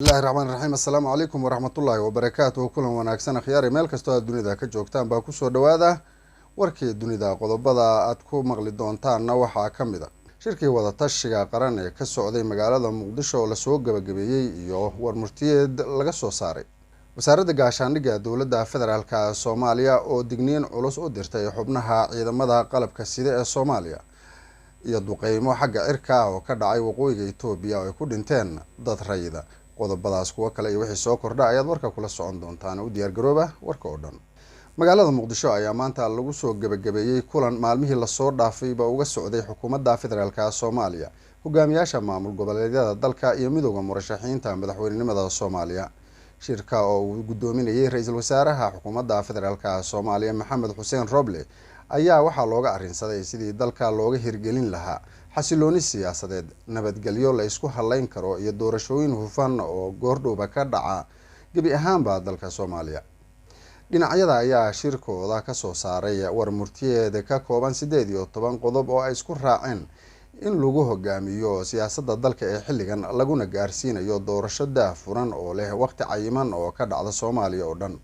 الله الرحمن الرحيم السلام عليكم ورحمة الله وبركاته كل وناكسنا خيار ميل كستو الدنيا ذا كجوكتان باكو سو دوادا warkii dunida qodobada aad ku maqli doontaanna waxaa ka mid ah shirkii wada tashiga qaran ee ka socday magaalada Muqdisho oo la soo gabagabeeyay iyo warmurtiyeed laga soo saaray wasaaradda gaashaandhigga dowladda federaalka Soomaaliya oo digniin culus u dirtay xubnaha ciidamada qalabka sida ee Soomaaliya iyo duqeymo xagga cirka oo ka dhacay waqooyiga Itoobiya oo ay ku dhinteen dad rayida qodobadaas kuwa kale iyo wixii soo kordhay ayaad warka kula socon doontaan u diyaar garooba warka oo dhan magaalada Muqdisho ayaa maanta lagu soo gabagabeeyay kulan maalmihii la soo dhaafay uga socday xukuumadda federaalka Soomaaliya hogaamiyaasha maamul goboleedyada dalka iyo midowga murashaxiinta madaxweynenimada Soomaaliya shirka oo uu gudoominayay ra'iisul wasaaraha xukuumadda federaalka Soomaaliya Maxamed Xuseen Roble ayaa waxaa looga arrinsaday sidii dalka looga hirgelin lahaa xasilooni siyaasadeed nabadgelyo la isku halayn karo iyo doorashooyin hufan oo goordhowba ka dhaca gabi ahaanba dalka Soomaaliya dhinacyada ayaa shirkooda ka soo saaray warmurtiyeed ka kooban 18 qodob oo ay isku raaceen in lagu hogaamiyo siyaasadda dalka ee xilligan laguna gaarsiinayo doorasho daahfuran oo leh waqti cayiman oo ka dhacda Soomaaliya oo dhan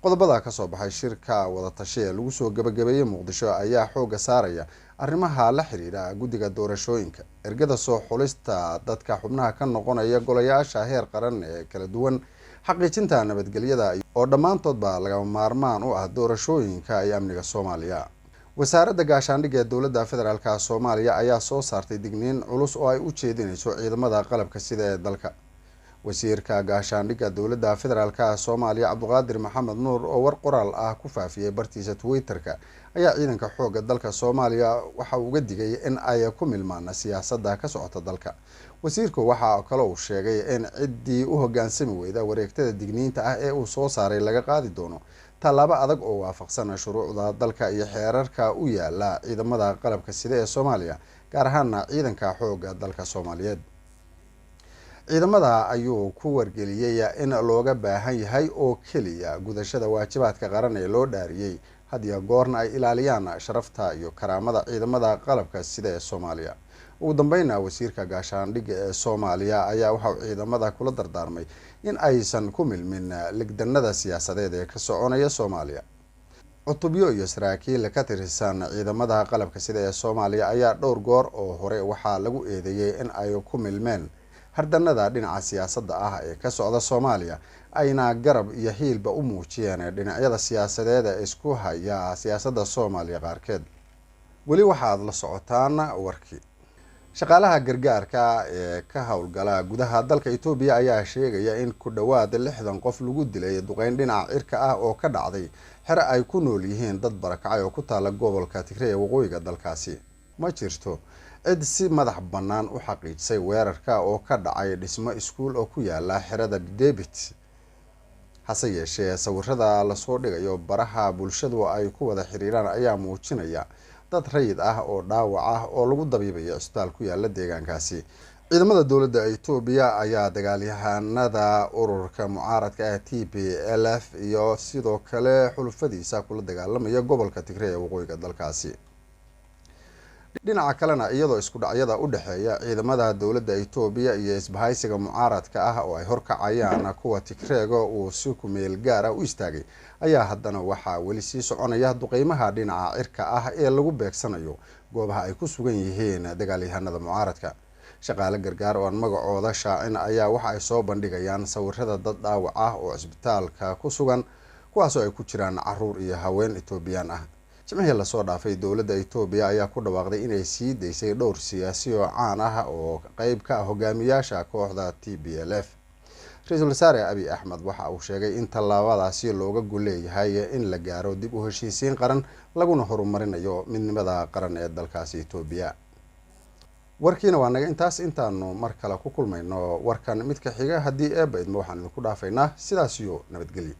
qodobada ka soo baxay shirka wada tashi ee lagu soo gabagabeeyay Muqdisho ayaa xooga saaraya arrimaha la xiriira guddiga doorashooyinka ergada soo xulista dadka xubnaha ka noqonaya golayaasha heer qaran ee kala duwan xaqiijinta nabadgelyada oo dhamaantoodba laga maarmaan u ah doorashooyinka iyo amniga Soomaaliya wasaaradda gaashaandhigga dowladda federaalka Soomaaliya ayaa soo saartay digniin culus oo ay u jeedinayso ciidamada qalabka sida ee dalka wasiirka gaashaandhigga dowladda federaalka Soomaaliya Cabduqaadir Maxamed Nuur oo war qoraal ah ku faafiyay bartiisa Twitterka ayaa ciidanka xoogga dalka Soomaaliya waxa uu uga digay in ay ku milmaan siyaasadda ka socota dalka wasiirku waxa kale uu sheegay in ciddii u hoggaansami weyda wareegtada digniinta ah ee uu soo saaray laga qaadi doono talaabo adag oo waafaqsan shuruucda dalka iyo xeerarka u yaala ciidamada qalabka sida ee Soomaaliya gaar ahaan ciidanka xoogga dalka Soomaaliyeed ciidamada ayuu ku wargeliyay in looga baahan yahay oo kaliya gudashada waajibaadka qaran ee loo dhaariyay hadiya goorna ay ilaaliyaan sharafta iyo karaamada ciidamada qalabka sida ee Soomaaliya ugu dambeynna wasiirka gaashaandhigga ee Soomaaliya ayaa waxa uu ciidamada kula dardaarmay in aysan ku milmin ligdanada siyaasadeed ee ka soconaya Soomaaliya cutubyo iyo saraakiil ka tirsan ciidamada qalabka sida ee Soomaaliya ayaa dhowr goor oo hore waxa lagu eedeeyay in ay ku milmeen hardanada dhinaca siyaasadda ah ee ka socda Soomaaliya ayna garab iyo hiilba u muujiyeen dhinacyada siyaasadeed ee isku haya siyaasadda Soomaaliya qaarkeed wali waxaad la socotaan warkii shaqaalaha gargaarka ee ka howlgala gudaha dalka Itoobiya ayaa sheegaya in ku dhawaad 60 qof lagu dilay duqeyn dhinaca cirka ah oo ka dhacday xero ay ku nool yihiin dad barakacay oo ku taala gobolka Tigray ee waqooyiga dalkaasi ma jirto cid si madax bannaan u xaqiijisay weerarka oo ka dhacay dhismo iskuul oo ku yaala xerada Debit hase yeeshee sawirada la soo dhigayo baraha bulshadu ay ku wada xiriiraan ayaa muujinaya dad rayid ah oo dhaawac ah oo lagu dabiibayo isbitaal ku yaala deegaankaasi ciidamada dowladda Itoobiya ayaa dagaalyahanada ururka mucaaradka ah TPLF iyo sidoo kale xulufadiisa kula dagaalamaya gobolka Tigray ee waqooyiga dalkaasi dhinaca kalena iyadoo isku dhacyada u dhaxeeya ciidamada dowladda Itoobiya iyo isbahaysiga mucaaradka ah oo ay horkacayaan kuwa Tigreego uu si ku meel gaar ah u istaagay ayaa haddana waxa wali sii soconaya duqeymaha dhinaca cirka ah ee lagu beegsanayo goobaha ay ku sugan yihiin dagaalyahanada mucaaradka shaqaale gargaar oo magacooda shaacin ayaa waxa ay soo bandhigayaan sawirada dad dhaawac ah oo isbitaalka ku sugan kuwaas oo ay ku jiraan caruur iyo haween Itoobiyaan ah jimcihii la soo dhaafay dowladda Itoobiya ayaa ku dhawaaqday inay sii deysay dhowr siyaasi oo caan ah oo qayb ka ah hogaamiyaasha kooxda TPLF ra'iisul wasaare Abiy Ahmed waxa uu sheegay in tallaabadaasi looga guuleeyahay in la gaaro dib u heshiisiin qaran laguna horumarinayo midnimada qaran ee dalkaasi Itoobiya warkiina waa naga intaanu mar kale ku kulmayno warkan mid ka xiga hadii eebaydma waxaan idinku dhaafaynaa sidaas iyo nabadgelyo